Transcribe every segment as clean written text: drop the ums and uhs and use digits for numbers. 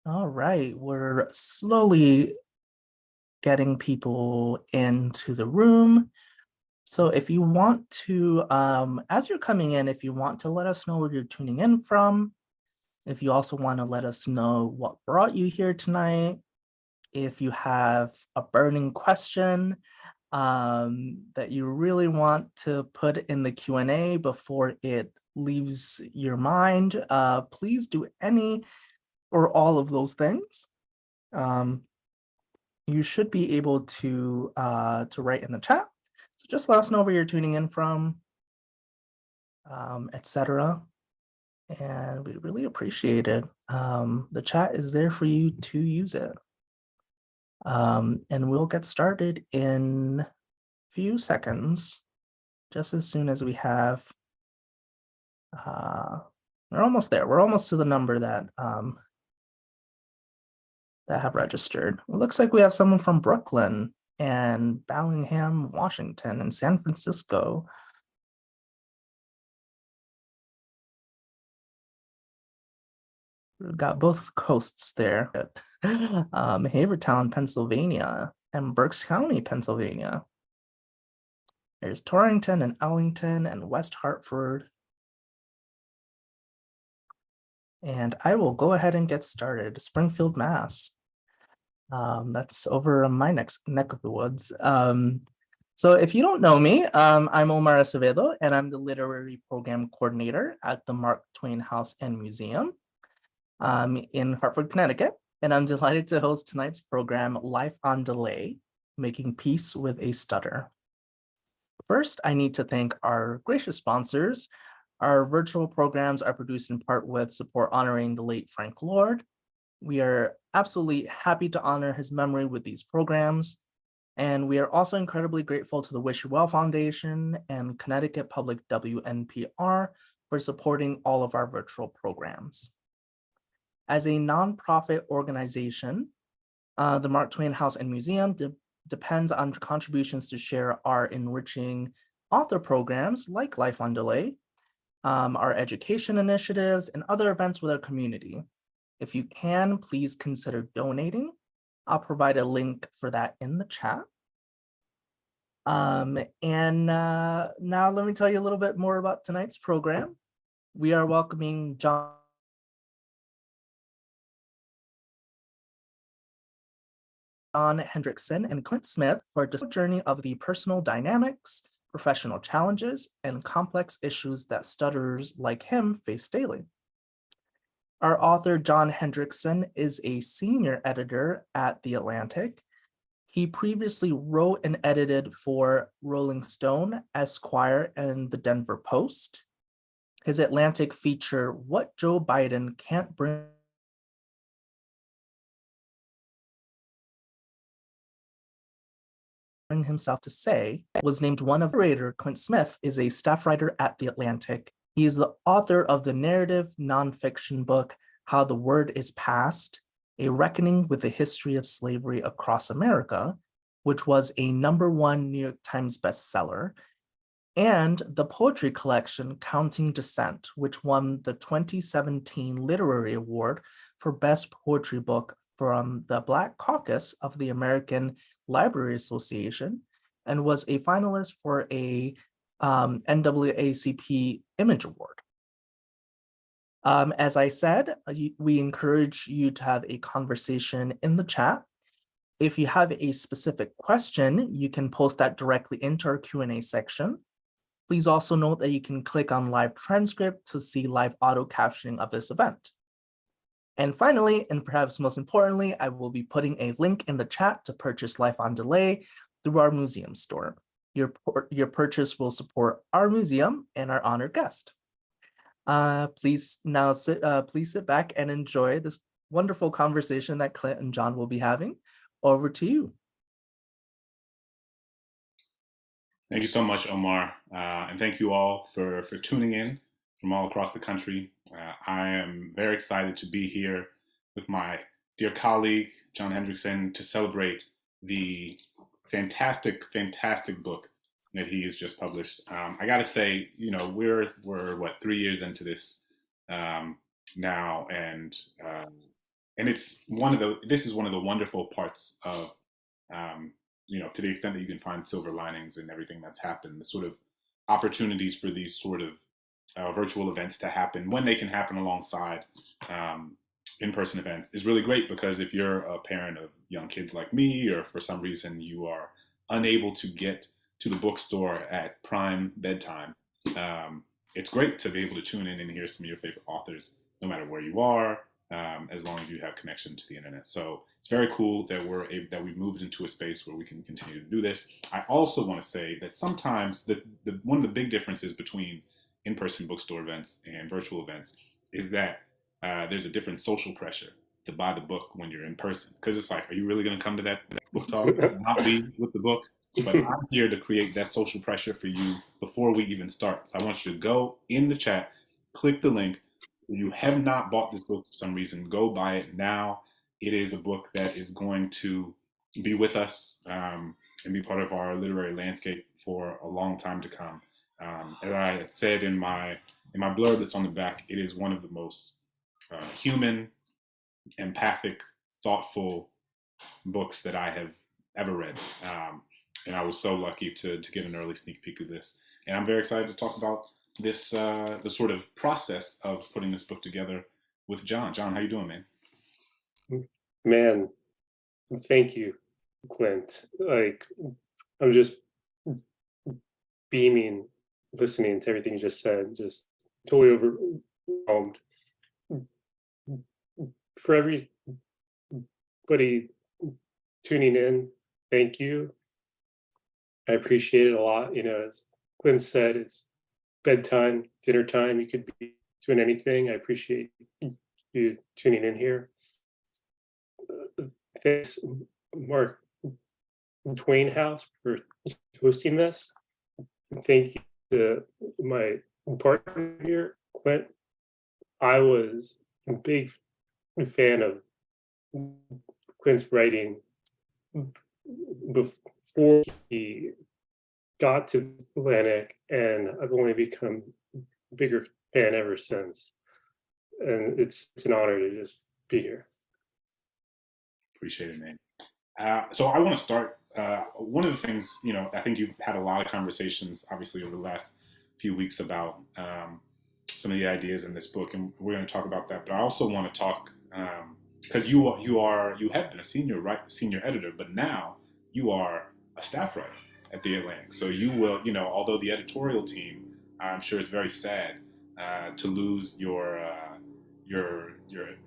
All right, we're slowly getting people into the room. So if you want to, as you're coming in, if you want to let us know where you're tuning in from, if you also want to let us know what brought you here tonight, if you have a burning question that you really want to put in the Q&A before it leaves your mind, please do any or all of those things. You should be able to write in the chat. So just let us know where you're tuning in from, etc. And we really appreciate it. The chat is there for you to use it. And we'll get started in a few seconds, just as soon as we have, we're almost there. We're almost to the number that have registered. It looks like we have someone from Brooklyn and Bellingham, Washington, and San Francisco. We've got both coasts there. Havertown, Pennsylvania, and Berks County, Pennsylvania. There's Torrington and Ellington and West Hartford. And I will go ahead and get started. Springfield, Mass. That's over my neck of the woods. So if you don't know me, I'm Omar Acevedo, and I'm the Literary Program Coordinator at the Mark Twain House and Museum in Hartford, Connecticut. And I'm delighted to host tonight's program, Life on Delay, Making Peace with a Stutter. First, I need to thank our gracious sponsors. Our virtual programs are produced in part with support honoring the late Frank Lord. We are absolutely happy to honor his memory with these programs. And we are also incredibly grateful to the Wish You Well Foundation and Connecticut Public WNPR for supporting all of our virtual programs. As a nonprofit organization, the Mark Twain House and Museum depends on contributions to share our enriching author programs like Life on Delay, our education initiatives, and other events with our community. If you can, please consider donating. I'll provide a link for that in the chat. Now let me tell you a little bit more about tonight's program. We are welcoming John Hendrickson and Clint Smith for a journey of the personal dynamics, professional challenges, and complex issues that stutterers like him face daily. Our author, John Hendrickson, is a senior editor at The Atlantic. He previously wrote and edited for Rolling Stone, Esquire, and the Denver Post. His Atlantic feature, What Joe Biden Can't Bring Himself to Say, was named one of the narrator. Clint Smith is a staff writer at The Atlantic. He is the author of the narrative nonfiction book, How the Word is Passed, A Reckoning with the History of Slavery Across America, which was a #1 New York Times bestseller, and the poetry collection, Counting Descent, which won the 2017 Literary Award for Best Poetry Book from the Black Caucus of the American Library Association, and was a finalist for a NAACP Image Award. As I said, we encourage you to have a conversation in the chat. If you have a specific question, you can post that directly into our Q&A section. Please also note that you can click on live transcript to see live auto captioning of this event. And finally, and perhaps most importantly, I will be putting a link in the chat to purchase Life on Delay through our museum store. Your purchase will support our museum and our honored guest. Please sit back and enjoy this wonderful conversation that Clint and John will be having. Over to you. Thank you so much, Omar. And thank you all for tuning in from all across the country. I am very excited to be here with my dear colleague, John Hendrickson, to celebrate the fantastic book that he has just published. I got to say, we're what, 3 years into this now, and and this is one of the wonderful parts of, to the extent that you can find silver linings in everything that's happened, the sort of opportunities for these sort of virtual events to happen when they can happen alongside in-person events is really great, because if you're a parent of young kids like me, or for some reason you are unable to get to the bookstore at prime bedtime, it's great to be able to tune in and hear some of your favorite authors, no matter where you are, as long as you have connection to the internet. So it's very cool that we've moved into a space where we can continue to do this. I also want to say that sometimes one of the big differences between in-person bookstore events and virtual events is that there's a different social pressure to buy the book when you're in person, because it's like, are you really going to come to that book talk and not leave with the book? But I'm here to create that social pressure for you before we even start. So I want you to go in the chat, click the link. If you have not bought this book for some reason, go buy it now. It is a book that is going to be with us and be part of our literary landscape for a long time to come. As I said in my blurb that's on the back, it is one of the most human, empathic, thoughtful books that I have ever read. And I was so lucky to get an early sneak peek of this. And I'm very excited to talk about this, the sort of process of putting this book together with John. John, how you doing, man? Man, thank you, Clint. Like, I'm just beaming, listening to everything you just said, just totally overwhelmed. For everybody tuning in, thank you. I appreciate it a lot. As Clint said, it's bedtime, dinner time. You could be doing anything. I appreciate you tuning in here. Thanks, Mark Twain House, for hosting this. Thank you to my partner here, Clint. I was a big fan of Clint's writing before he got to Atlantic, and I've only become a bigger fan ever since. And it's an honor to just be here. Appreciate it, man. So I want to start. One of the things, I think you've had a lot of conversations, obviously, over the last few weeks about some of the ideas in this book, and we're going to talk about that. But I also want to talk because you have been a senior editor, but now you are a staff writer at the Atlantic. So you will, although the editorial team, I'm sure, is very sad to lose your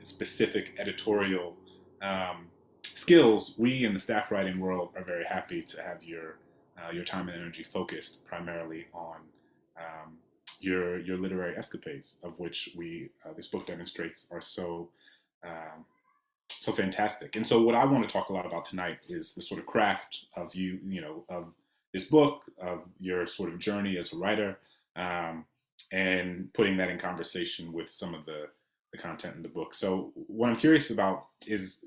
specific editorial skills, we in the staff writing world are very happy to have your time and energy focused primarily on your literary escapades, of which this book demonstrates are so fantastic. And so what I want to talk a lot about tonight is the sort of craft of of this book, of your sort of journey as a writer, and putting that in conversation with some of the content in the book. So what I'm curious about is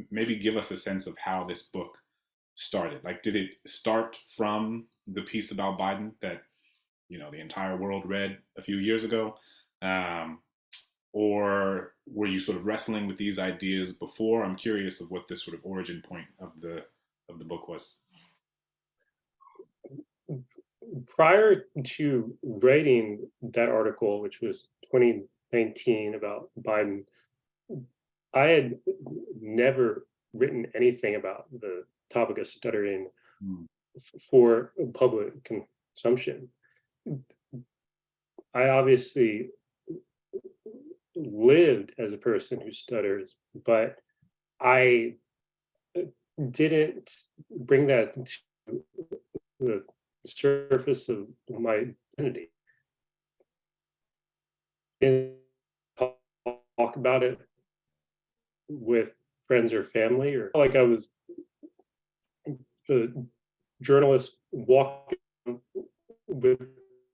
maybe give us a sense of how this book started. Like, did it start from the piece about Biden that the entire world read a few years ago, or were you sort of wrestling with these ideas before? I'm curious of what this sort of origin point of the book was. Prior to writing that article, which was 2019 about Biden, I had never written anything about the topic of stuttering for public consumption. I obviously lived as a person who stutters, but I didn't bring that to the surface of my identity. And talk about it with friends or family, or like I was a journalist walking with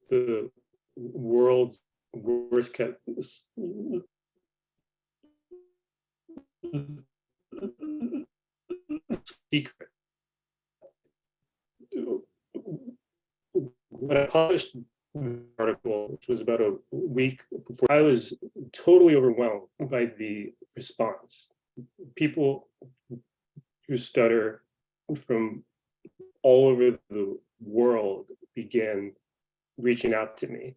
the world's worst kept secret. When I published the article, which was about a week before, I was totally overwhelmed by the response. people who stutter from all over the world began reaching out to me.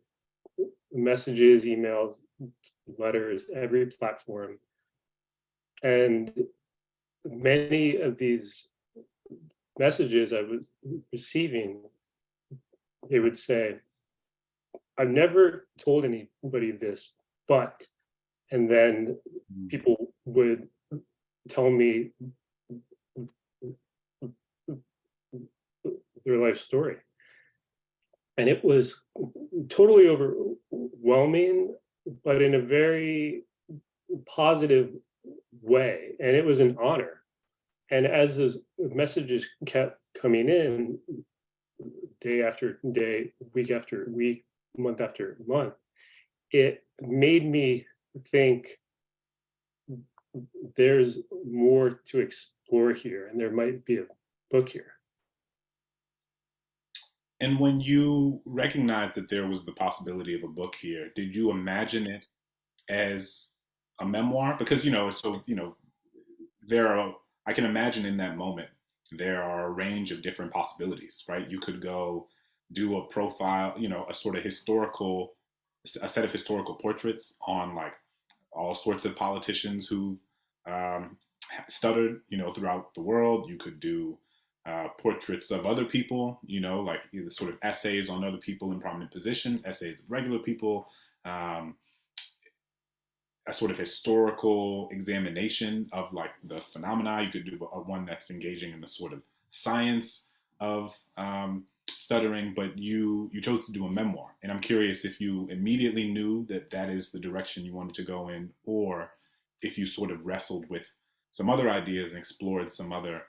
Messages, emails, letters, every platform. And many of these messages I was receiving, they would say, I've never told anybody this, but, and then people would tell me their life story. And it was totally overwhelming, but in a very positive way. And it was an honor. And as those messages kept coming in, day after day, week after week, month after month, it made me think there's more to explore here, and there might be a book here. And when you recognized that there was the possibility of a book here, did you imagine it as a memoir? Because, there are, I can imagine in that moment, there are a range of different possibilities, right? You could go do a profile, a sort of a set of historical portraits on like all sorts of politicians who um, stuttered, throughout the world. You could do portraits of other people, like either sort of essays on other people in prominent positions, essays of regular people, um, a sort of historical examination of like the phenomena. You could do one that's engaging in the sort of science of stuttering, but you chose to do a memoir. And I'm curious if you immediately knew that that is the direction you wanted to go in, or if you sort of wrestled with some other ideas and explored some other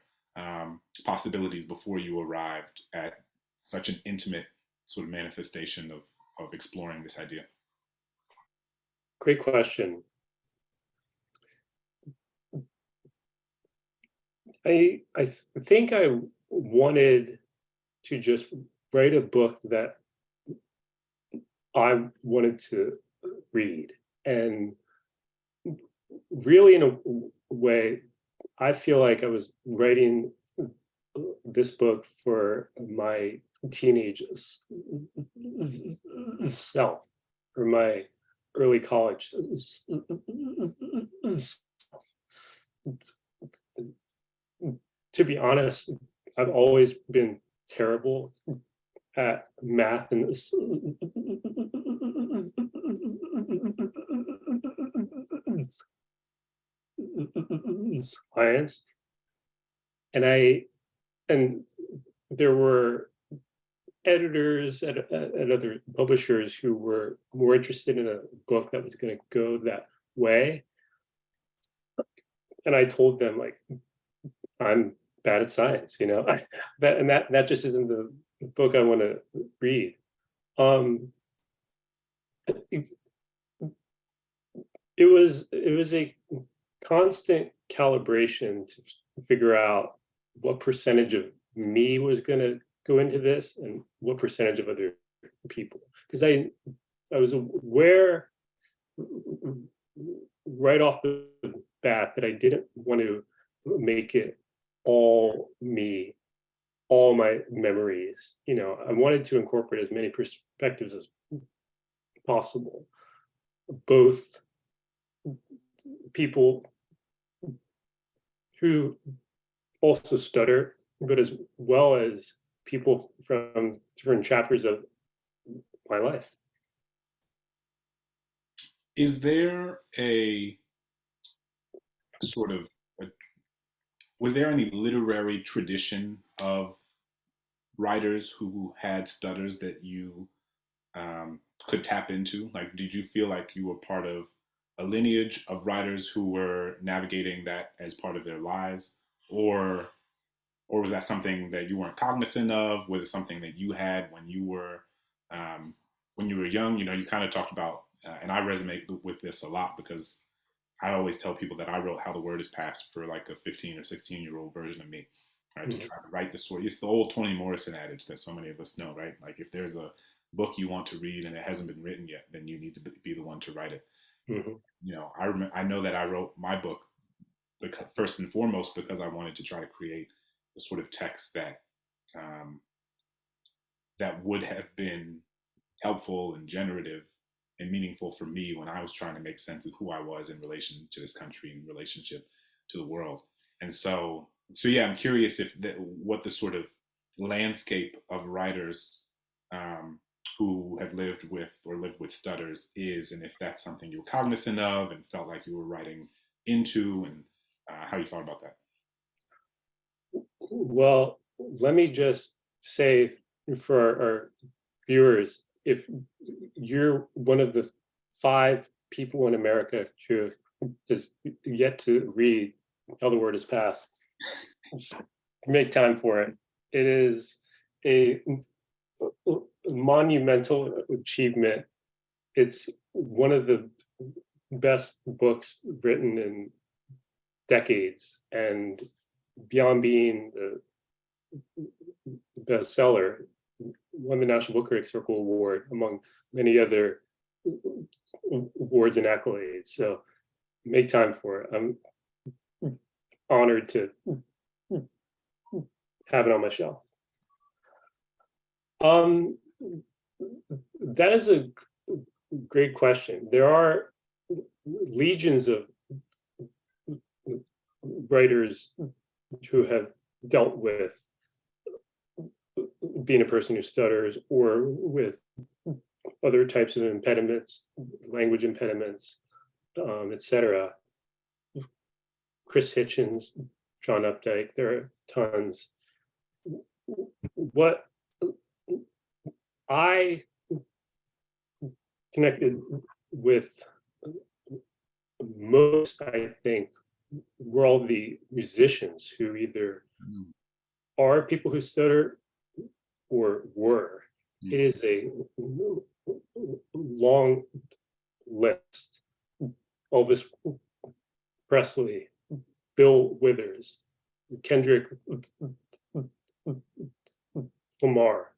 possibilities before you arrived at such an intimate sort of manifestation of exploring this idea. Great question. I think I wanted to just write a book that I wanted to read. And really, in a way, I feel like I was writing this book for my teenage self, or my early college self. To be honest, I've always been terrible at math and science. And there were editors at other publishers who were more interested in a book that was going to go that way. And I told them, like, I'm bad at science, that just isn't the book I want to read. It, it was a constant calibration to figure out what percentage of me was going to go into this and what percentage of other people, because I was aware right off the bat that I didn't want to make it all me, all my memories. I wanted to incorporate as many perspectives as possible, both people who also stutter, but as well as people from different chapters of my life. Is there a sort of was there any literary tradition of writers who had stutters that you could tap into? Like, did you feel like you were part of a lineage of writers who were navigating that as part of their lives, or was that something that you weren't cognizant of? Was it something that you had when you were young? You kind of talked about, and I resonate with this a lot because I always tell people that I wrote How the Word is Passed for like a 15 or 16-year-old version of me, right? Mm-hmm. To try to write the story. It's the old Toni Morrison adage that so many of us know, right? Like if there's a book you want to read and it hasn't been written yet, then you need to be the one to write it. Mm-hmm. I know that I wrote my book because, first and foremost, because I wanted to try to create the sort of text that that would have been helpful and generative and meaningful for me when I was trying to make sense of who I was in relation to this country, in relationship to the world. And so yeah, I'm curious if what the sort of landscape of writers who have lived with or lived with stutters is, and if that's something you were cognizant of and felt like you were writing into, and how you thought about that. Well, let me just say for our viewers, if you're one of the 5 people in America who is yet to read How the Word Is Passed, make time for it. It is a monumental achievement. It's one of the best books written in decades, and beyond being the bestseller, won the National Book Critics Circle Award, among many other awards and accolades. So make time for it. I'm honored to have it on my shelf. That is a great question. There are legions of writers who have dealt with being a person who stutters or with other types of impediments, language impediments, etc. Chris Hitchens, John Updike, there are tons. What I connected with most, I think, were all the musicians who either are people who stutter or were. It is a long list. Elvis Presley, Bill Withers, Kendrick Lamar,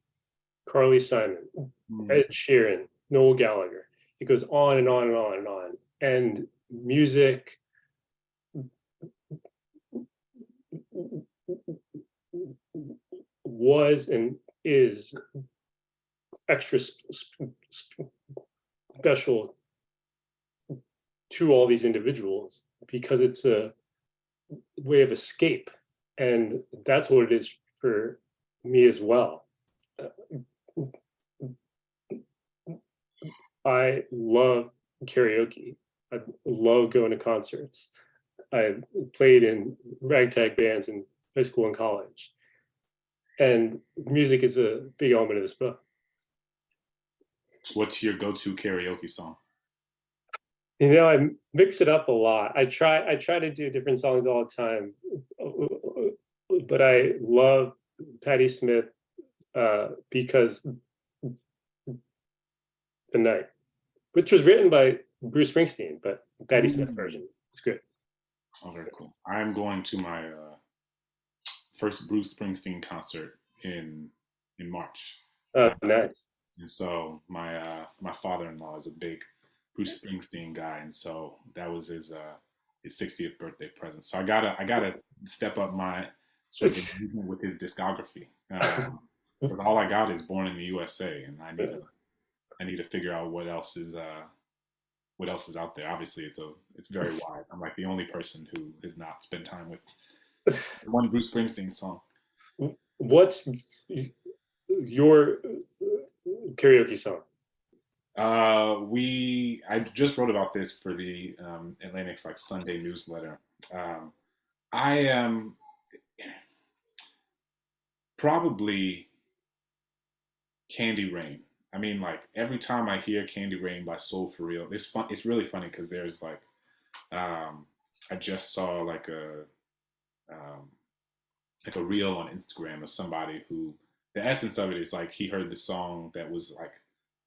Carly Simon, Ed Sheeran, Noel Gallagher. It goes on and on and on and on. And music was and is extra special to all these individuals because it's a way of escape. And that's what it is for me as well. I love karaoke. I love going to concerts. I played in ragtag bands in high school and college. And music is a big element of this book. What's your go-to karaoke song? You know, I mix it up a lot. I try to do different songs all the time, but I love Patti Smith because the night, which was written by Bruce Springsteen, but Patti Smith version is good. Oh, very cool. I'm going to my first Bruce Springsteen concert in March. Nice. And so my father-in-law is a big Bruce Springsteen guy, and so that was his 60th birthday present. So I gotta step up my sort of engagement with his discography, because all I got is Born in the USA, and I need to figure out what else is out there. Obviously, it's very wide. I'm like the only person who has not spent time with one Bruce Springsteen song. What's your karaoke song? I just wrote about this for the Atlantic's like Sunday newsletter. I am probably Candy Rain. I mean, like every time I hear Candy Rain by Soul For Real, it's really funny because there's like, I just saw like a reel on Instagram of somebody who, the essence of it is like he heard the song that was like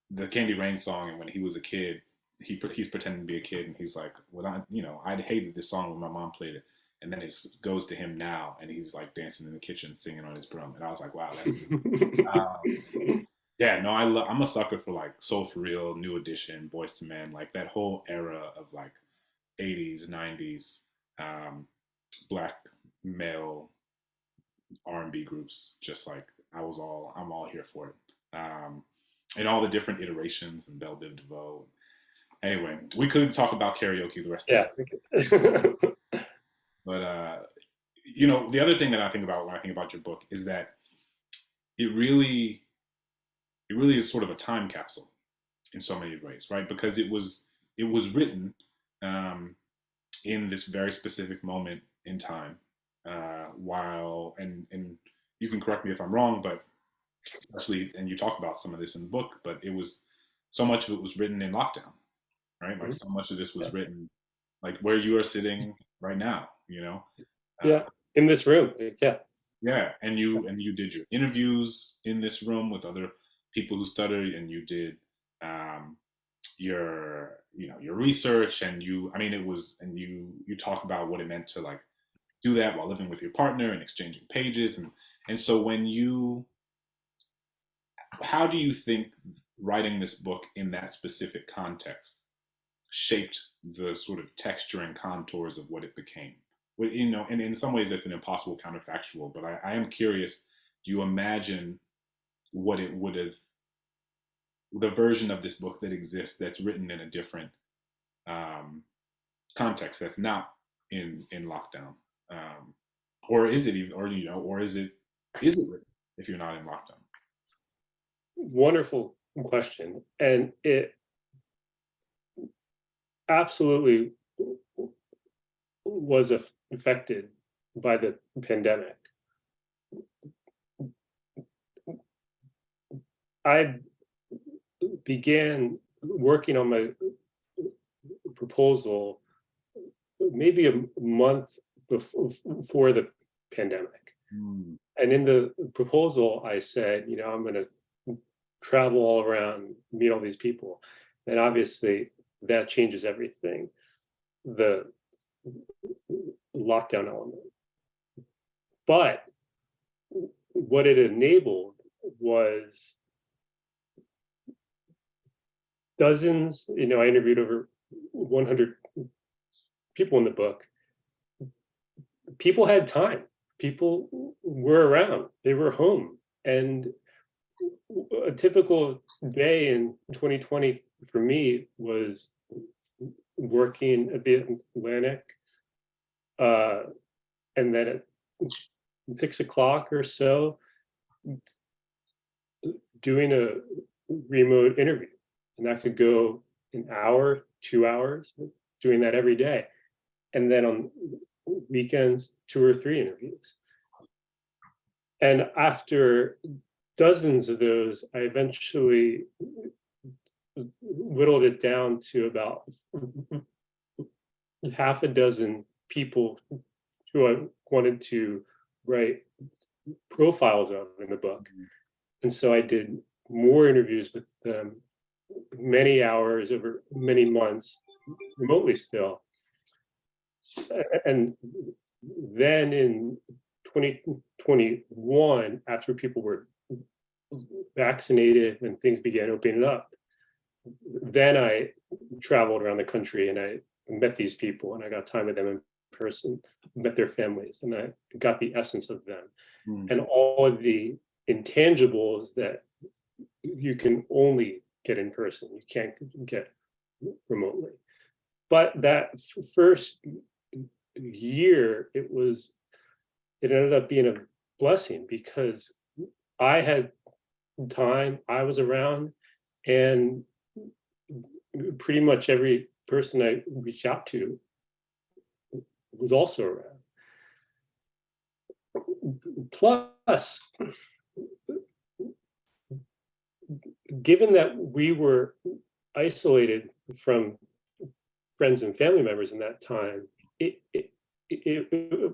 the Candy Rain song, and when he was a kid, he's pretending to be a kid, and he's like, "Well, I'd hated this song when my mom played it," and then it goes to him now, and he's like dancing in the kitchen, singing on his broom, and I was like, "Wow, that's." Yeah, no, I'm a sucker for like Soul For Real, New Edition, Boyz II Men, like that whole era of like 80s, 90s. black male R&B groups, just like I'm all here for it. And all the different iterations and Belle Biv DeVoe. Anyway, we could talk about karaoke the rest of the day. Yeah. But you know, the other thing that I think about when I think about your book is that it really is sort of a time capsule in so many ways, right? Because it was written in this very specific moment in time, while and you can correct me if I'm wrong, but especially, and you talk about some of this in the book, but it was, so much of it was written in lockdown, right? Like so much of this was written like where you are sitting right now, you know? Yeah, in this room. Yeah. Yeah, and you did your interviews in this room with other people who stutter, and you did your your research, and you talk about what it meant to like do that while living with your partner and exchanging pages, and so how do you think writing this book in that specific context shaped the sort of texture and contours of what it became? Well, you know, and in some ways that's an impossible counterfactual, but I am curious, do you imagine what it would have, the version of this book that exists that's written in a different context that's not in lockdown? Or is it even, or, you know, or is it written if you're not in lockdown? Wonderful question. And it absolutely was affected by the pandemic. I began working on my proposal maybe a month before the pandemic. And in the proposal, I said, you know, I'm going to travel all around, meet all these people. And obviously that changes everything, the lockdown element. But what it enabled was dozens, you know, I interviewed over 100 people in the book. People had time. People were around. They were home. And a typical day in 2020 for me was working at the Atlantic, and then at 6 o'clock or so, doing a remote interview. And that could go an hour, 2 hours, doing that every day. And then on weekends, 2 or 3 interviews. And after dozens of those, I eventually whittled it down to about half a dozen people who I wanted to write profiles of in the book. And so I did more interviews with them, many hours over many months, remotely still. And then in 2021, after people were vaccinated and things began opening up, then I traveled around the country and I met these people and I got time with them in person, met their families, and I got the essence of them and all of the intangibles that you can only get in person. You can't get remotely. But that first year, it ended up being a blessing because I had time, I was around, and pretty much every person I reached out to was also around. Plus, given that we were isolated from friends and family members in that time, it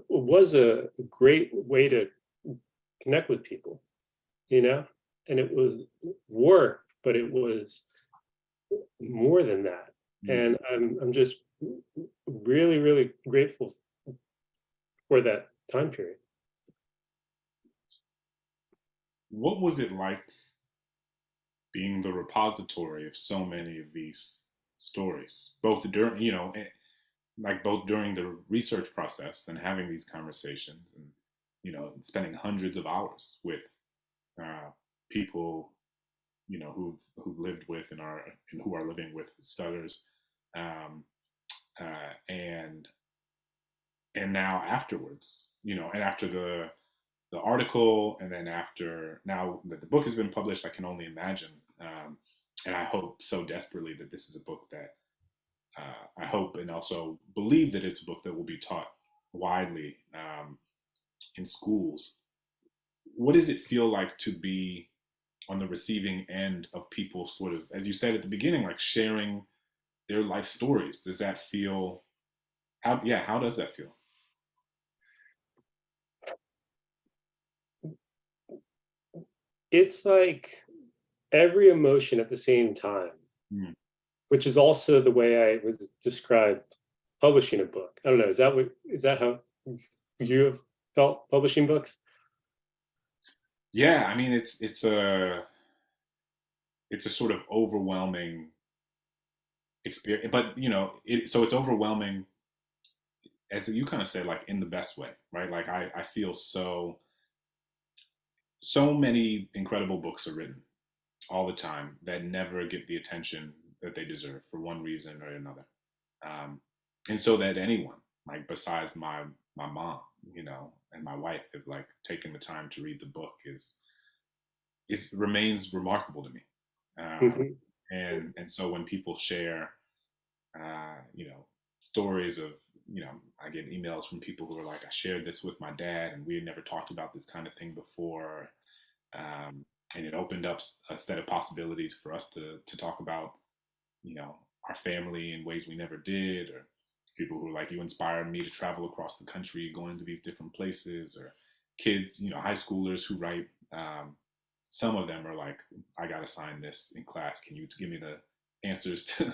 was a great way to connect with people, you know, and it was work, but it was more than that. And I'm just really, really grateful for that time period. What was it like being the repository of so many of these stories, both during, you know, like both during the research process and having these conversations, and spending hundreds of hours with people who've lived with and who are living with stutters, um, and now afterwards, and after the article, and then after now that the book has been published, I can only imagine, and I hope so desperately that this is a book that I hope and also believe that it's a book that will be taught widely in schools. What does it feel like to be on the receiving end of people sort of, as you said at the beginning, like sharing their life stories? Does that feel, how does that feel? It's like every emotion at the same time, Mm. which is also the way I would describe publishing a book. I don't know. Is that how you have felt publishing books? Yeah, I mean, it's a sort of overwhelming experience, but so it's overwhelming, as you kind of say, like in the best way, right? Like I feel so many incredible books are written all the time that never get the attention that they deserve for one reason or another. And so that anyone, like besides my mom, and my wife, have like taken the time to read the book is remains remarkable to me. Mhm. And so when people share, stories of, I get emails from people who are like, I shared this with my dad, and we had never talked about this kind of thing before. Um, and it opened up a set of possibilities for us to talk about, our family in ways we never did, or people who are like, you inspired me to travel across the country, going to these different places, or kids, high schoolers who write. Some of them are like, I got to sign this in class. Can you give me the answers to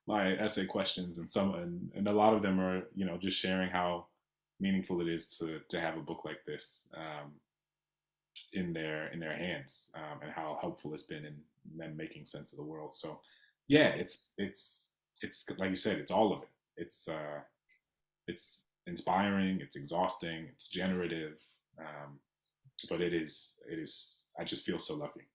my essay questions? And a lot of them are, just sharing how meaningful it is to have a book like this in their hands, and how helpful it's been in them making sense of the world. So yeah, it's like you said, it's all of it. It's inspiring, it's exhausting, it's generative, but it is. I just feel so lucky.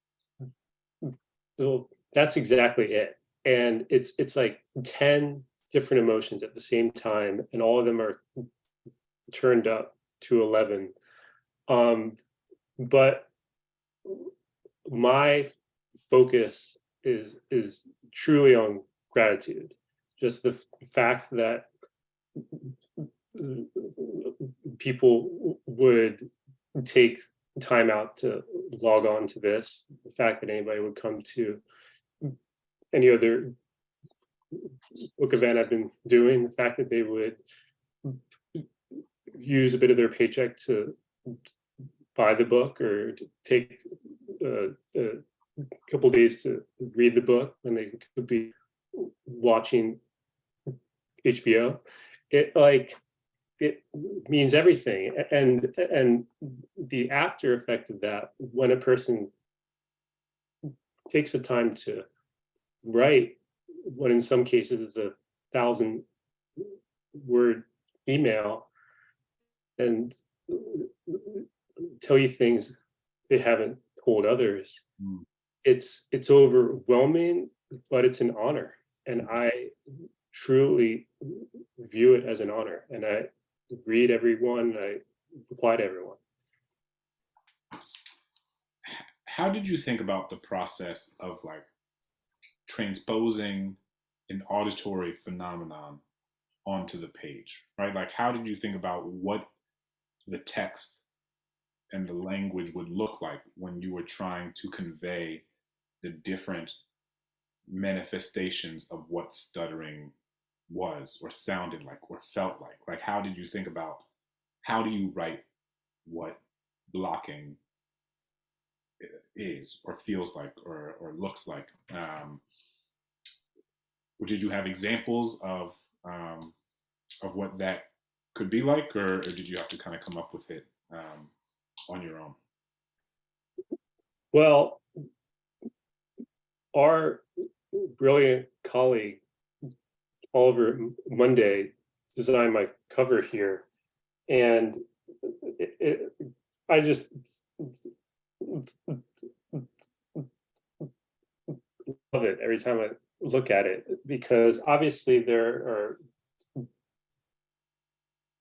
So that's exactly it. And it's like 10 different emotions at the same time, and all of them are turned up to 11. But my focus is truly on gratitude. Just the fact that people would take time out to log on to this, the fact that anybody would come to any other book event I've been doing, the fact that they would use a bit of their paycheck to buy the book, or to take a couple days to read the book when they could be watching HBO. It means everything. And the after effect of that, when a person takes the time to write what in some cases is a 1,000-word email, and tell you things they haven't told others, Mm. it's overwhelming, but it's an honor. And I truly view it as an honor. And I read everyone, I reply to everyone. How did you think about the process of like transposing an auditory phenomenon onto the page, right? Like, how did you think about what the text and the language would look like when you were trying to convey the different manifestations of what stuttering was, or sounded like, or felt like? Like, how did you think about, how do you write what blocking is, or feels like, or looks like? Or did you have examples of what that could be like, or did you have to kind of come up with it on your own? Well, our brilliant colleague, Oliver Monday, design my cover here, and I just love it every time I look at it, because obviously there are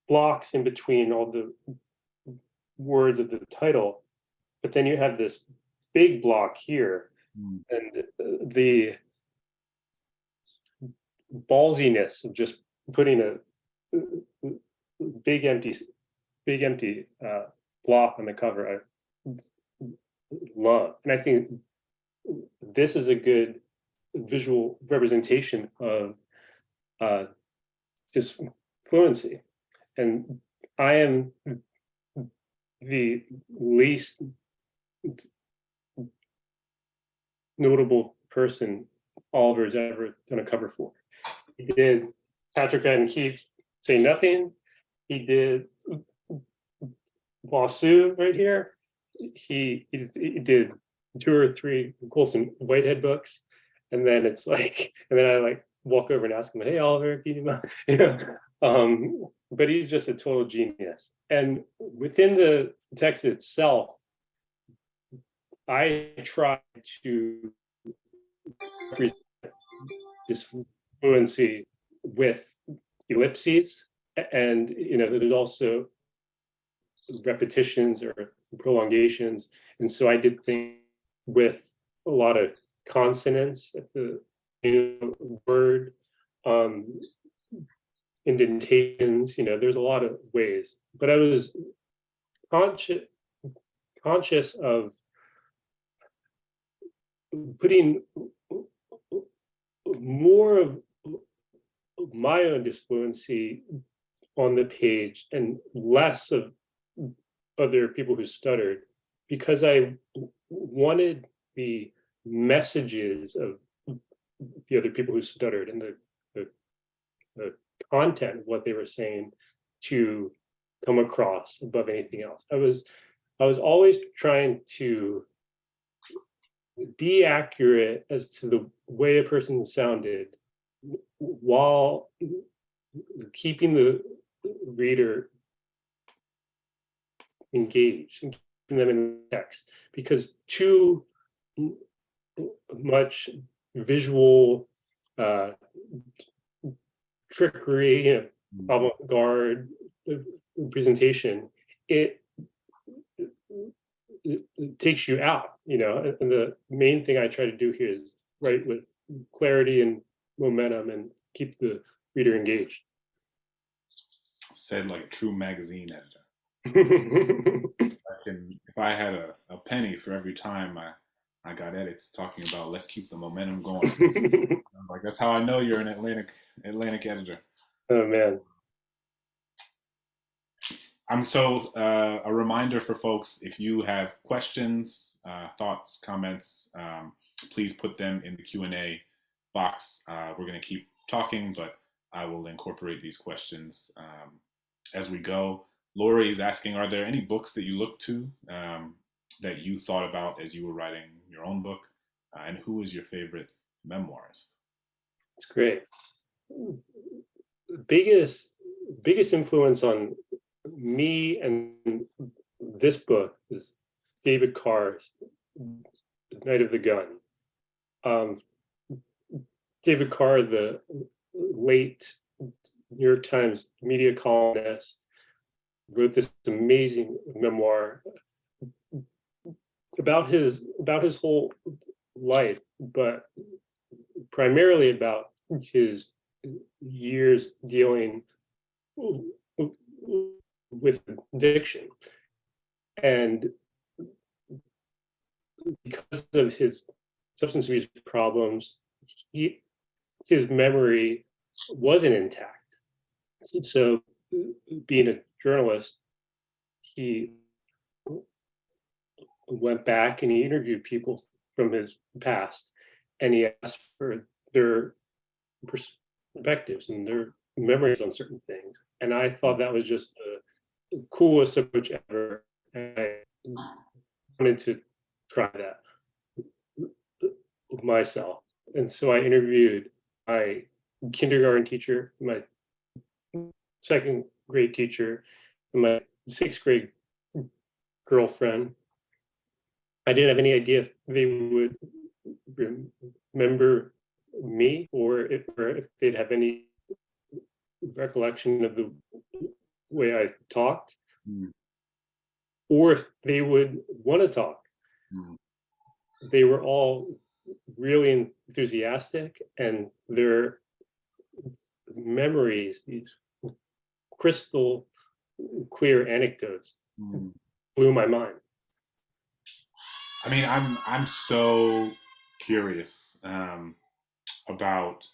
blocks in between all the words of the title, but then you have this big block here, and the ballsiness of just putting a big empty block on the cover, I love. And I think this is a good visual representation of this fluency. And I am the least notable person Oliver's ever done a cover for. He did Patrick and Keith Say Nothing. He did Wasu right here. He did 2 or 3 Colson Whitehead books, and then it's like, and then I like walk over and ask him, "Hey, Oliver, can you mind?" You know, but he's just a total genius. And within the text itself, I try to represent this fluency with ellipses, and you know, there's also repetitions or prolongations, and so I did things with a lot of consonants at the word, indentations. You know, there's a lot of ways, but I was conscious of putting more of my own disfluency on the page and less of other people who stuttered, because I wanted the messages of the other people who stuttered and the content of what they were saying to come across above anything else. I was always trying to be accurate as to the way a person sounded while keeping the reader engaged and keeping them in the text, because too much visual trickery, you know, avant-garde presentation, it takes you out, you know. And the main thing I try to do here is write with clarity and momentum and keep the reader engaged. Said like a true magazine editor. If I had a penny for every time I got edits talking about let's keep the momentum going, I was like, that's how I know you're an Atlantic editor. Oh man. So a reminder for folks, if you have questions, thoughts, comments, please put them in the Q&A box. We're going to keep talking, but I will incorporate these questions as we go. Lori is asking, are there any books that you look to that you thought about as you were writing your own book? And who is your favorite memoirist? It's great. Biggest influence on me and this book is David Carr's Night of the Gun. David Carr, the late New York Times media columnist, wrote this amazing memoir about his whole life, but primarily about his years dealing with addiction. And because of his substance abuse problems, his memory wasn't intact. So being a journalist, he went back and he interviewed people from his past, and he asked for their perspectives and their memories on certain things. And I thought that was just the coolest approach ever. And I wanted to try that myself. And so I interviewed my kindergarten teacher, my second grade teacher and my sixth grade girlfriend. I didn't have any idea if they would remember me or if they'd have any recollection of the way I talked, Mm, or if they would want to talk. mm, They were all really enthusiastic, and their memories, these crystal clear anecdotes, mm. blew my mind. I mean, I'm so curious about,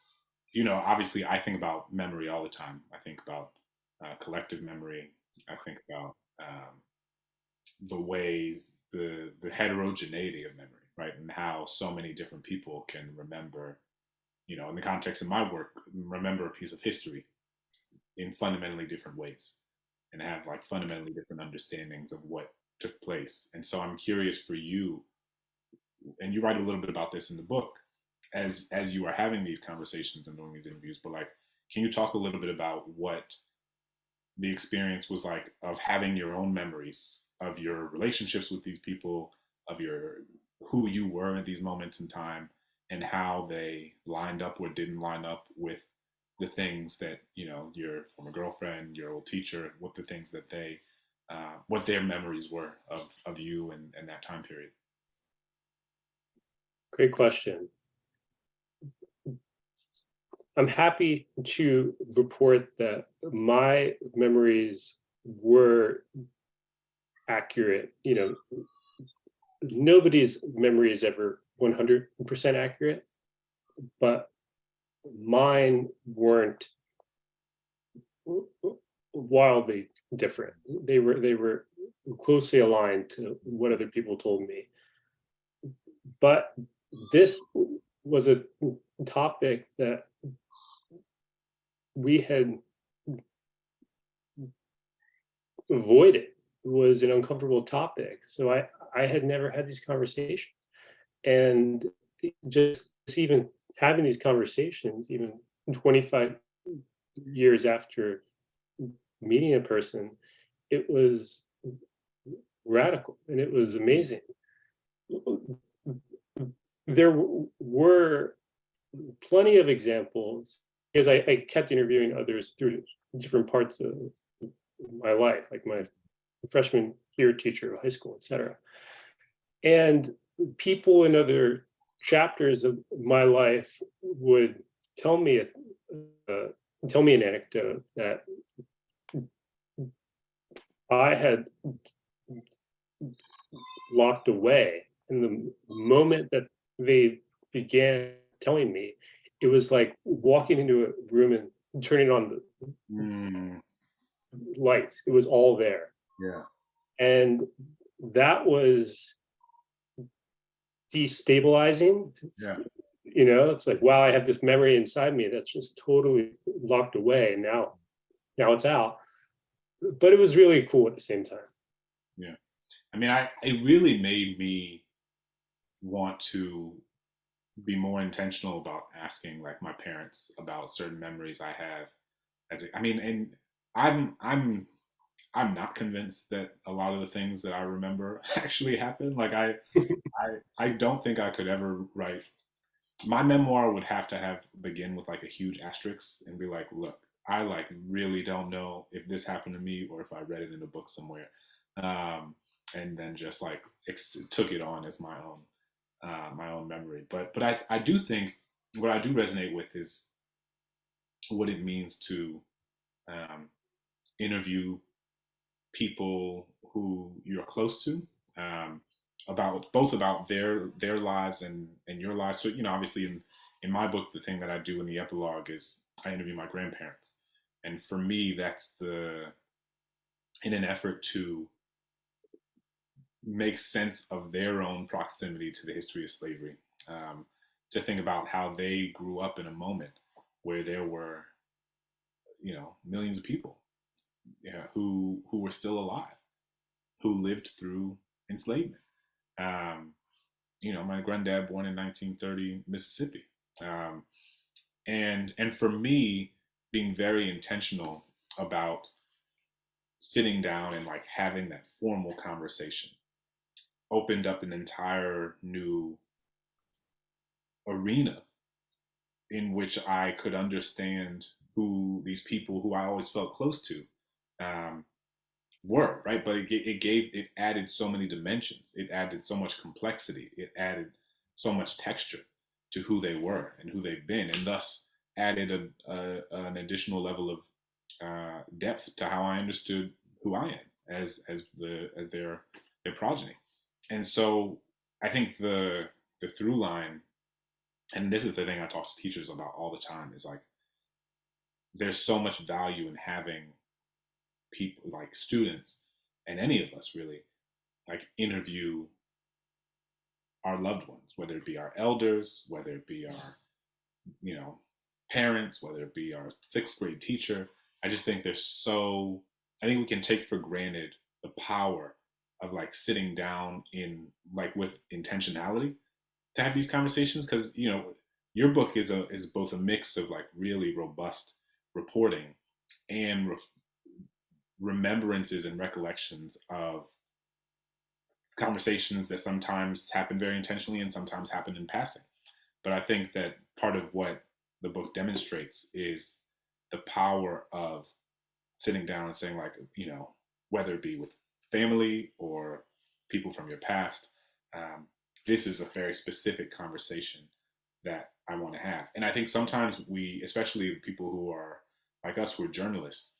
you know, obviously I think about memory all the time. I think about collective memory. I think about the ways, the heterogeneity of memory, right, and how so many different people can remember, you know, in the context of my work, remember a piece of history in fundamentally different ways and have like fundamentally different understandings of what took place. And so I'm curious for you, and you write a little bit about this in the book, as you are having these conversations and doing these interviews, but like, can you talk a little bit about what the experience was like of having your own memories of your relationships with these people, of your who you were at these moments in time, and how they lined up or didn't line up with the things that, you know, your former girlfriend, your old teacher, what the things that they what their memories were of you and that time period. Great question. I'm happy to report that my memories were accurate. You know, nobody's memory is ever 100% accurate, but mine weren't wildly different. They were closely aligned to what other people told me. But this was a topic that we had avoided. Was an uncomfortable topic. So I had never had these conversations. And just even having these conversations, even 25 years after meeting a person, it was radical and it was amazing. There were plenty of examples because I kept interviewing others through different parts of my life, like my freshman year teacher of high school, etc. And people in other chapters of my life would tell me uh, tell me an anecdote that I had locked away. And the moment that they began telling me, it was like walking into a room and turning on the Mm, lights. It was all there. yeah. And that was destabilizing. Yeah. You know, it's like, wow, I have this memory inside me that's just totally locked away. And now it's out. But it was really cool at the same time. Yeah. I mean, it really made me want to be more intentional about asking like my parents about certain memories I have I mean, and I'm I'm I'm not convinced that a lot of the things that I remember actually happened. Like I don't think I could ever write my memoir would have to have begin with like a huge asterisk and be like, look, I like really don't know if this happened to me or if I read it in a book somewhere. Um, and then just like took it on as my own memory. But I do think what I do resonate with is what it means to um, interview people who you're close to, um, about both about their lives and your lives. So you know, obviously in my book, the thing that I do in the epilogue is I interview my grandparents, and for me, that's the in an effort to make sense of their own proximity to the history of slavery, um, to think about how they grew up in a moment where there were, you know, millions of people, yeah, who were still alive, who lived through enslavement. Um, you know, my granddad born in 1930 Mississippi, and for me, being very intentional about sitting down and like having that formal conversation opened up an entire new arena in which I could understand who these people who I always felt close to um, were, right? But it added so many dimensions. It added so much complexity. It added so much texture to who they were and who they've been, and thus added an additional level of depth to how I understood who I am as their progeny. And so I think the through line, and this is the thing I talk to teachers about all the time, is like there's so much value in having people like students and any of us really like interview our loved ones, whether it be our elders, whether it be our, you know, parents, whether it be our sixth grade teacher. I just think I think we can take for granted the power of like sitting down in like with intentionality to have these conversations. Cause you know, your book is both a mix of like really robust reporting and remembrances and recollections of conversations that sometimes happen very intentionally and sometimes happen in passing. But I think that part of what the book demonstrates is the power of sitting down and saying, like, you know, whether it be with family or people from your past, this is a very specific conversation that I want to have. And I think sometimes we, especially people who are like us, who are journalists,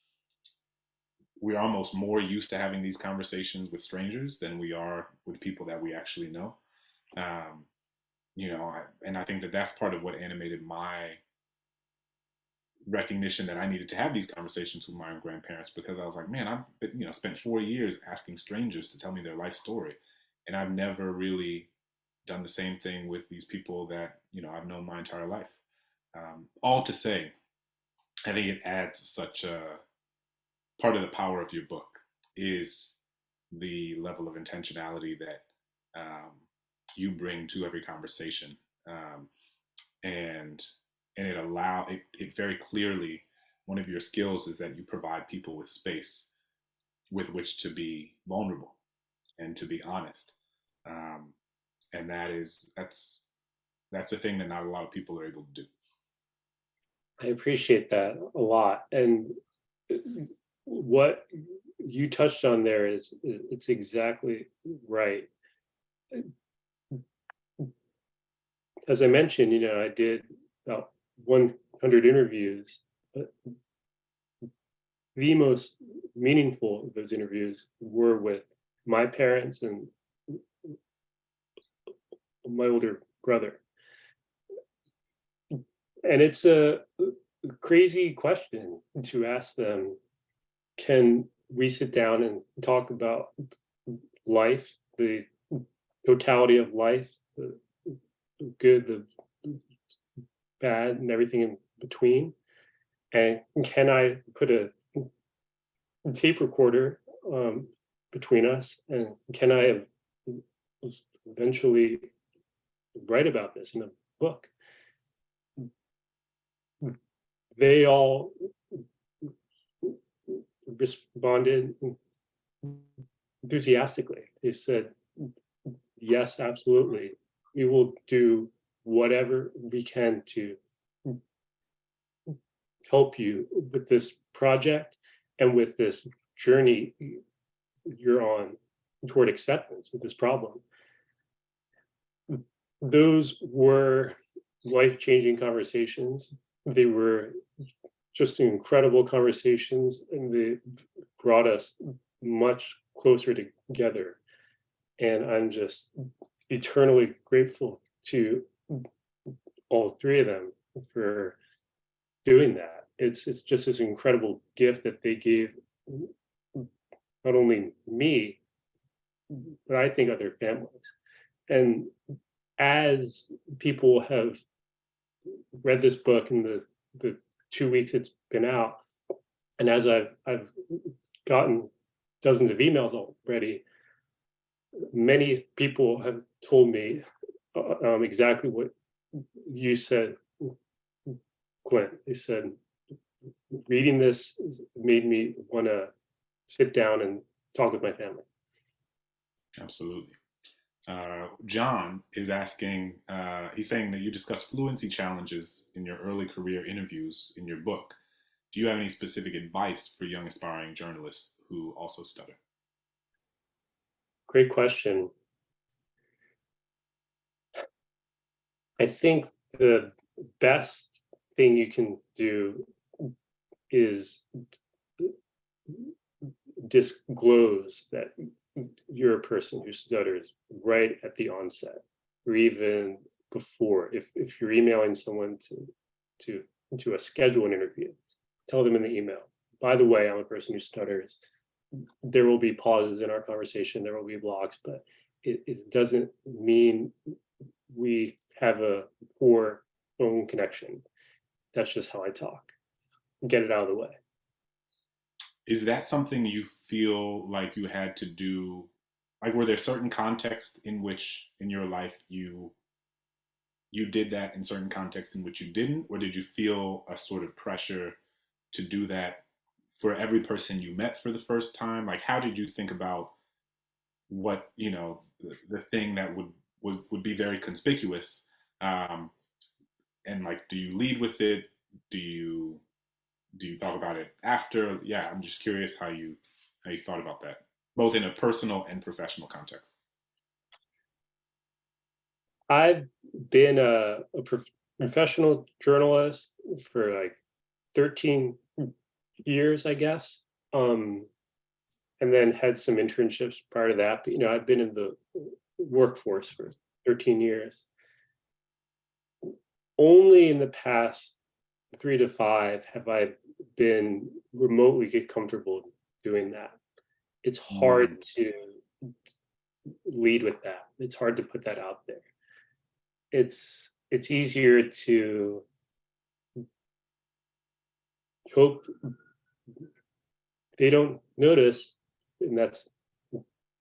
we're almost more used to having these conversations with strangers than we are with people that we actually know. Um, you know, and I think that that's part of what animated my recognition that I needed to have these conversations with my own grandparents, because I was like, man, I've been, you know, spent 4 years asking strangers to tell me their life story, and I've never really done the same thing with these people that, you know, I've known my entire life. All to say, I think it adds such a part of the power of your book is the level of intentionality that you bring to every conversation, um, and it very clearly, one of your skills is that you provide people with space with which to be vulnerable and to be honest, um, and that's the thing that not a lot of people are able to do. I appreciate that a lot. And what you touched on there is it's exactly right. As I mentioned, you know, I did about 100 interviews. The most meaningful of those interviews were with my parents and my older brother. And it's a crazy question to ask them, can we sit down and talk about life, the totality of life, the good, the bad, and everything in between? And can I put a tape recorder between us? And can I eventually write about this in a book? They all responded enthusiastically. They said, yes, absolutely. We will do whatever we can to help you with this project and with this journey you're on toward acceptance of this problem. Those were life-changing conversations. They were just incredible conversations, and they brought us much closer together. And I'm just eternally grateful to all three of them for doing that. It's just this incredible gift that they gave not only me, but I think other families. And as people have read this book in the 2 weeks it's been out, and as I've gotten dozens of emails already, many people have told me exactly what you said, Clint. They said, reading this made me want to sit down and talk with my family. Absolutely. John is asking, he's saying that you discuss fluency challenges in your early career interviews in your book. Do you have any specific advice for young aspiring journalists who also stutter? Great question. I think the best thing you can do is disclose that you're a person who stutters right at the onset, or even before. If you're emailing someone to schedule an interview, tell them in the email, by the way, I'm a person who stutters. There will be pauses in our conversation, there will be blocks, but it doesn't mean we have a poor phone connection. That's just how I talk. Get it out of the way. Is that something you feel like you had to do? Like, were there certain contexts in which in your life you did that, in certain contexts in which you didn't? Or did you feel a sort of pressure to do that for every person you met for the first time? Like, how did you think about what, the thing that would be very conspicuous? And like, do you lead with it? Do you talk about it after? Yeah, I'm just curious how you thought about that, both in a personal and professional context. I've been a professional journalist for like 13 years, I guess. And then had some internships prior to that. But, I've been in the workforce for 13 years. Only in the past 3 to 5 have I been remotely get comfortable doing that. It's hard to lead with that. It's hard to put that out there. It's easier to hope they don't notice, and that's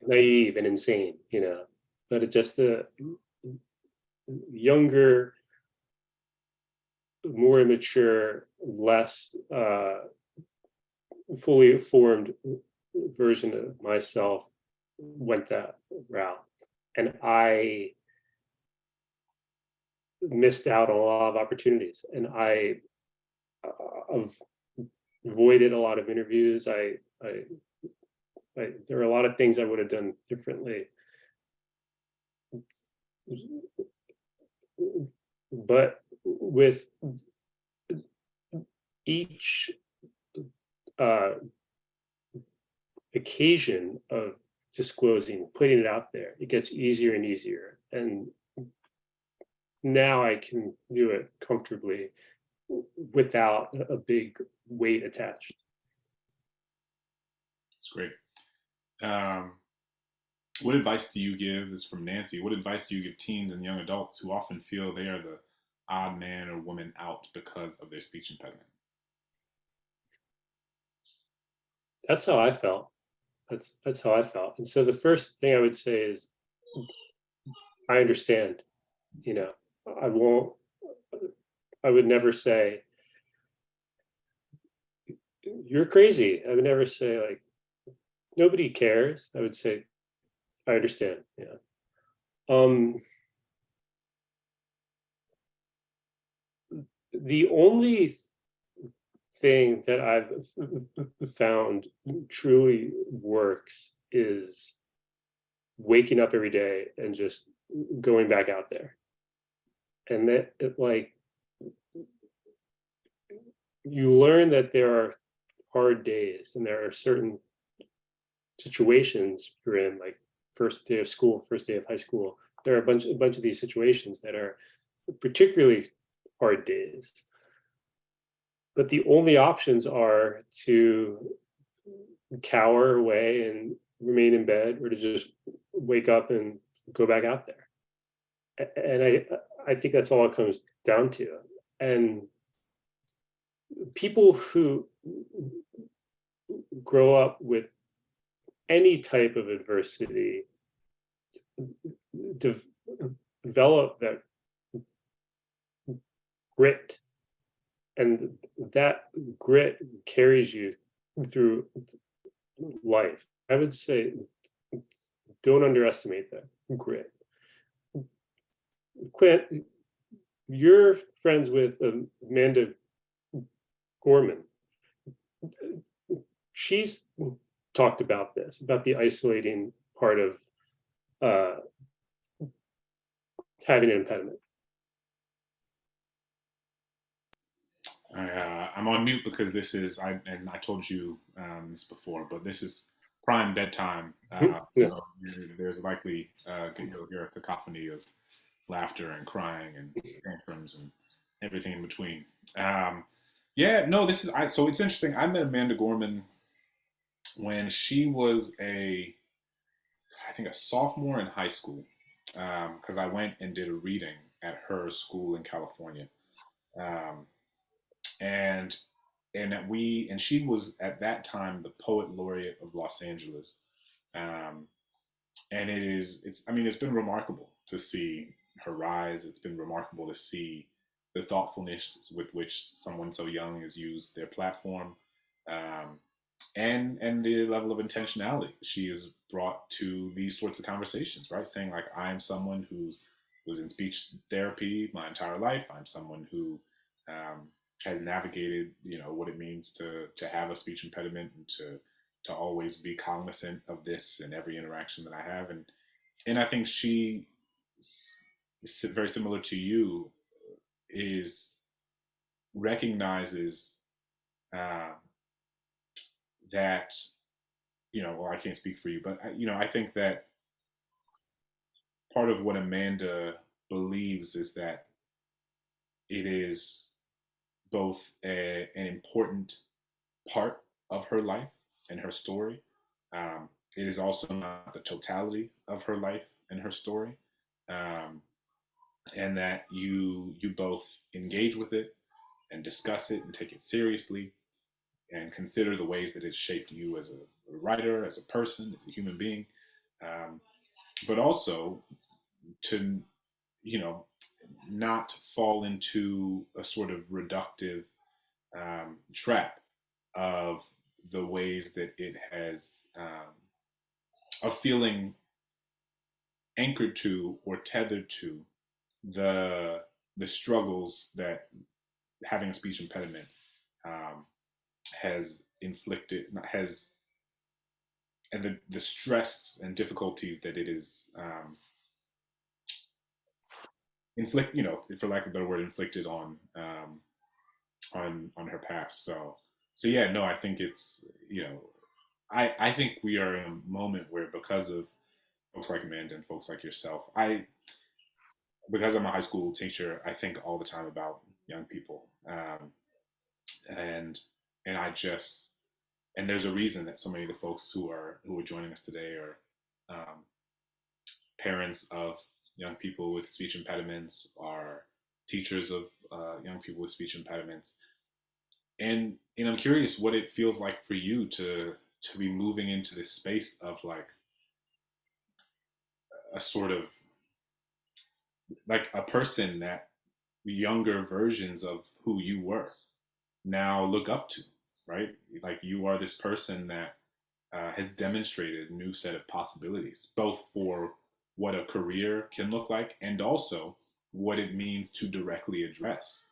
naive and insane, but it's just a younger, more immature, less fully formed version of myself went that route, and I missed out on a lot of opportunities, and I avoided a lot of interviews. There are a lot of things I would have done differently, but with each occasion of disclosing, putting it out there, it gets easier and easier, and now I can do it comfortably without a big weight attached. That's great. What advice do you give? This is from Nancy. What advice do you give teens and young adults who often feel they are the odd man or woman out because of their speech impediment? That's how I felt. That's how I felt. And so the first thing I would say is, I understand. I would never say you're crazy. I would never say like nobody cares. I would say I understand. Yeah. The only thing that I've found truly works is waking up every day and just going back out there. And that you learn that there are hard days and there are certain situations you're in, like first day of school, first day of high school. There are a bunch of these situations that are particularly hard days. But the only options are to cower away and remain in bed, or to just wake up and go back out there. And I think that's all it comes down to. And people who grow up with any type of adversity develop that grit and that grit carries you through life. I would say don't underestimate that grit. Clint, you're friends with Amanda Gorman. She's talked about this, about the isolating part of having an impediment. I'm on mute because this is, and I told you this before, but this is prime bedtime. Yeah. So there's likely you'll hear a cacophony of laughter and crying and tantrums and everything in between. Yeah, no, this is, so it's interesting. I met Amanda Gorman when she was I think a sophomore in high school, because I went and did a reading at her school in California. Um, and and she was at that time the poet laureate of Los Angeles, um, and it's I mean it's been remarkable to see her rise. It's been remarkable to see the thoughtfulness with which someone so young has used their platform, um, and the level of intentionality she has brought to these sorts of conversations. Right, saying like I'm someone who was in speech therapy my entire life. I'm someone who um, has navigated, what it means to have a speech impediment and to always be cognizant of this in every interaction that I have. And I think she, very similar to you, is recognizes uh, that, well, I can't speak for you, but I think that part of what Amanda believes is that it is both an important part of her life and her story. It is also not the totality of her life and her story, um, and that you both engage with it and discuss it and take it seriously and consider the ways that it shaped you as a writer, as a person, as a human being, um, but also to not fall into a sort of reductive trap of the ways that it has of feeling anchored to or tethered to the the struggles that having a speech impediment um, has inflicted has and the stress and difficulties that it is inflict for lack of a better word inflicted on her past. So yeah, no, I think it's I think we are in a moment where, because of folks like Amanda and folks like yourself, because I'm a high school teacher, I think all the time about young people, and I just and there's a reason that so many of the folks who are joining us today are parents of young people with speech impediments, are teachers of young people with speech impediments, and I'm curious what it feels like for you to be moving into this space of like a sort of like a person that younger versions of who you were now look up to, right? Like you are this person that has demonstrated a new set of possibilities, both for what a career can look like and also what it means to directly address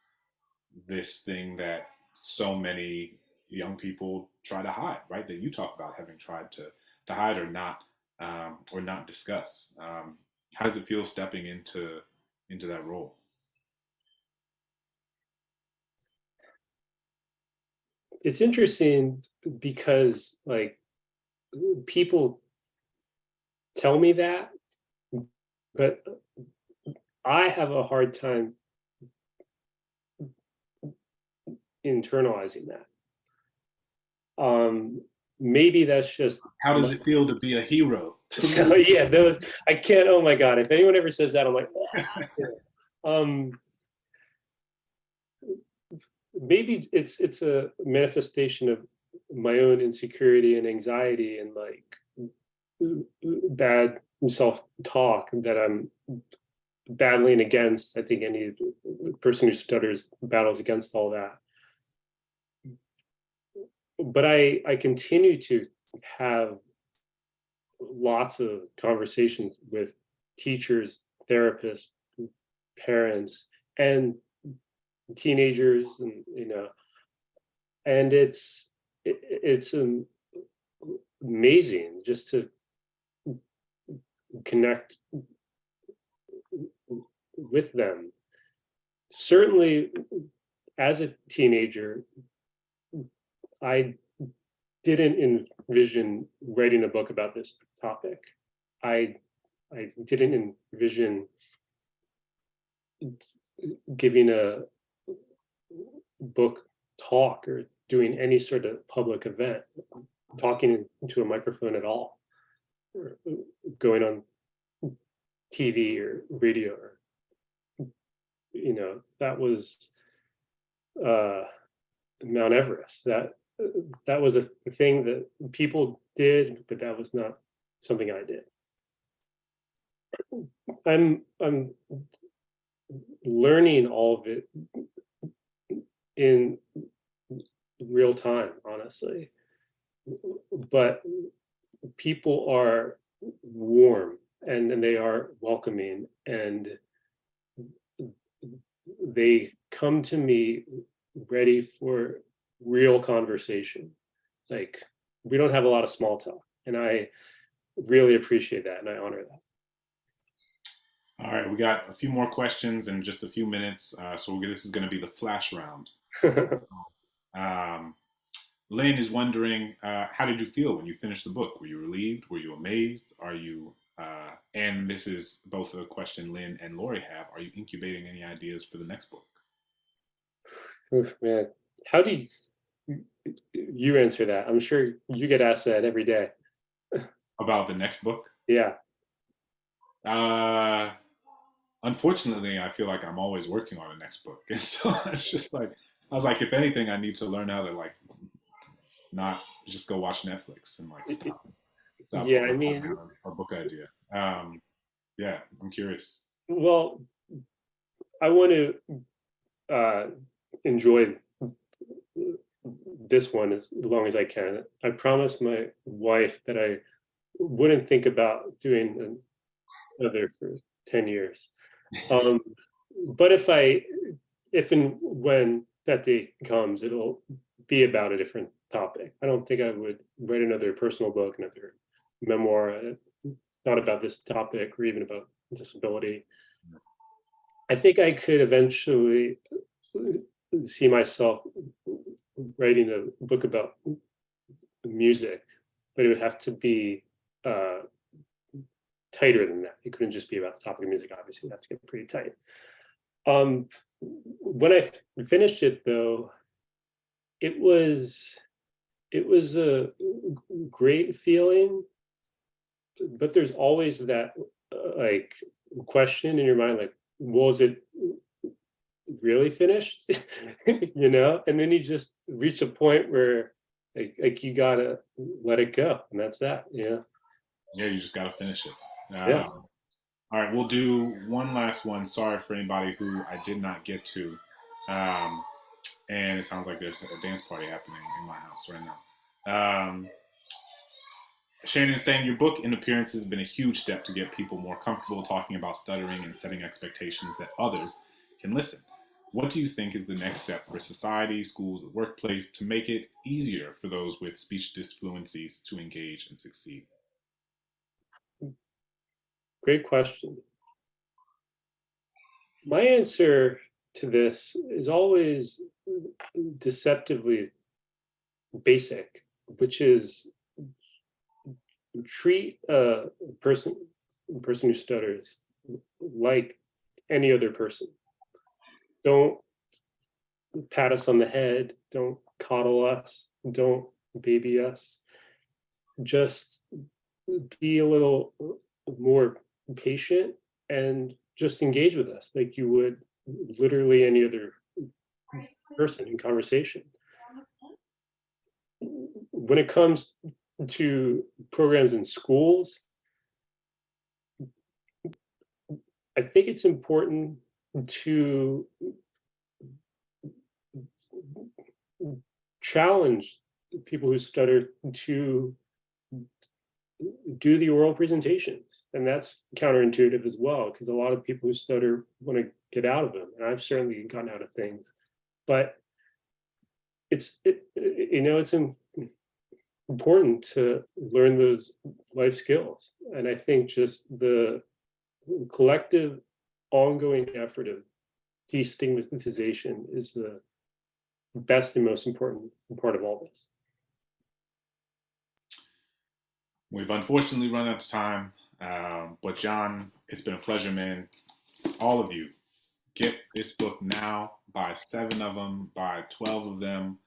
this thing that so many young people try to hide, right? That you talk about having tried to hide or not discuss. How does it feel stepping into that role? It's interesting because like people tell me that, but I have a hard time internalizing that. Maybe that's just How does it feel to be a hero? so yeah, those I can't. Oh my god! If anyone ever says that, I'm like, maybe it's a manifestation of my own insecurity and anxiety and like bad self-talk that I'm battling against. I think any person who stutters battles against all that. but I continue to have lots of conversations with teachers, therapists, parents, and teenagers, and and it's amazing just to connect with them. Certainly, as a teenager, I didn't envision writing a book about this topic. I didn't envision giving a book talk or doing any sort of public event, talking into a microphone at all, or going on TV or radio, or that was Mount Everest. That was a thing that people did, but that was not something I did. I'm learning all of it in real time, honestly. But people are warm and they are welcoming, and they come to me ready for real conversation. Like, we don't have a lot of small talk, and I really appreciate that, and I honor that. All right, we got a few more questions in just a few minutes, so this is going to be the flash round. Lynn is wondering, how did you feel when you finished the book? Were you relieved? Were you amazed? Are you, and this is both a question Lynn and Lori have, are you incubating any ideas for the next book? Oof, man, how do you answer that? I'm sure you get asked that every day. About the next book? Yeah. Unfortunately, I feel like I'm always working on the next book. And so it's just like, I was like, if anything, I need to learn how to like not just go watch Netflix and like stop Yeah, I mean, a book idea. Yeah, I'm curious. Well, I want to enjoy this one as long as I can. I promised my wife that I wouldn't think about doing another for 10 years. But if and when that day comes, it'll be about a different topic. I don't think I would write another personal book, another memoir, not about this topic or even about disability. I think I could eventually see myself writing a book about music, but it would have to be tighter than that. It couldn't just be about the topic of music. Obviously, it has to get pretty tight. When I finished it, though, it was a great feeling, but there's always that like question in your mind, like, was it really finished? And then you just reach a point where like you gotta let it go, and that's that. Yeah, you just gotta finish it. Yeah. All right, we'll do one last one. Sorry for anybody who I did not get to. And it sounds like there's a dance party happening in my house right now. Shannon's saying your book in appearances has been a huge step to get people more comfortable talking about stuttering and setting expectations that others can listen. What do you think is the next step for society, schools, the workplace to make it easier for those with speech disfluencies to engage and succeed? Great question. My answer to this is always deceptively basic, which is treat a person who stutters like any other person. Don't pat us on the head, don't coddle us, don't baby us. Just be a little more patient and just engage with us like you would literally any other person in conversation. When it comes to programs in schools, I think it's important to challenge people who stutter to do the oral presentations, and that's counterintuitive as well, because a lot of people who stutter want to get out of them, and I've certainly gotten out of things. But it's important to learn those life skills, and I think just the collective ongoing effort of destigmatization is the best and most important part of all this. We've unfortunately run out of time, but John, it's been a pleasure, man. All of you, get this book now. Buy 7 of them, buy 12 of them.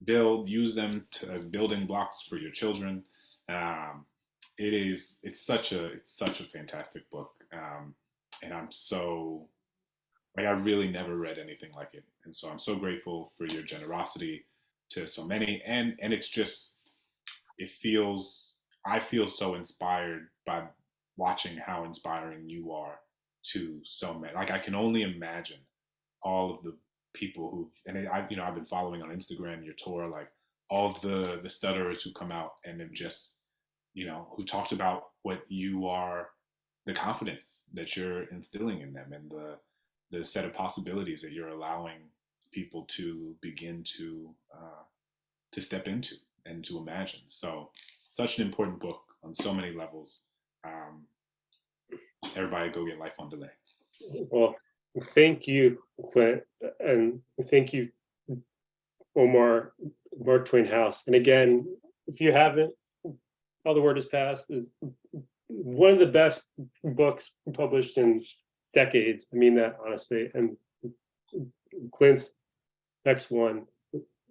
Use them as building blocks for your children. It's such a fantastic book, and I'm so I really never read anything like it, and so I'm so grateful for your generosity to so many, and it's just I feel so inspired by watching how inspiring you are to so many. Like I can only imagine all of the people I've been following on Instagram your tour, like all of the stutterers who come out and have just, who talked about what you are, the confidence that you're instilling in them, and the set of possibilities that you're allowing people to begin to step into and to imagine. So such an important book on so many levels. Everybody go get Life on Delay. Well, thank you, Clint, and thank you, Omar, Mark Twain House. And again, if you haven't, All the Word Has Passed is one of the best books published in decades. I mean that honestly. And Clint's next one,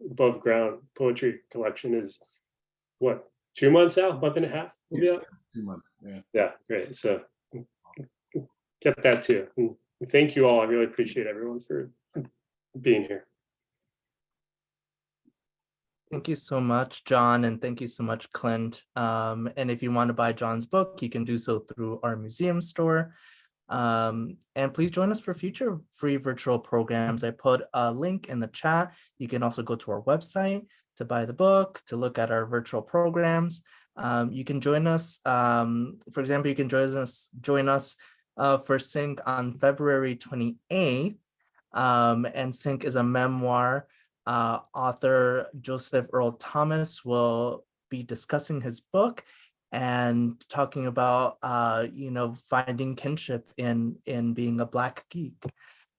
Above Ground Poetry Collection, is what, 2 months out, month and a half? Yeah, 2 months. Yeah. Yeah, great. So get that too. And thank you all. I really appreciate everyone for being here. Thank you so much, John, and thank you so much, Clint. And if you want to buy John's book, you can do so through our museum store. And please join us for future free virtual programs. I put a link in the chat. You can also go to our website to buy the book, to look at our virtual programs. You can join us. For example, you can join us for Sync on February 28th. And Sync is a memoir. Author Joseph Earl Thomas will be discussing his book and talking about finding kinship in being a Black geek.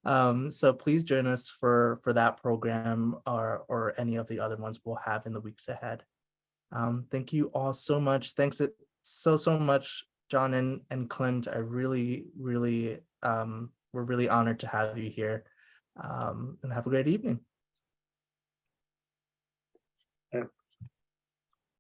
So please join us for that program or any of the other ones we'll have in the weeks ahead. Thank you all so much. Thanks so much, John and Clint. I really we're really honored to have you here. And have a great evening.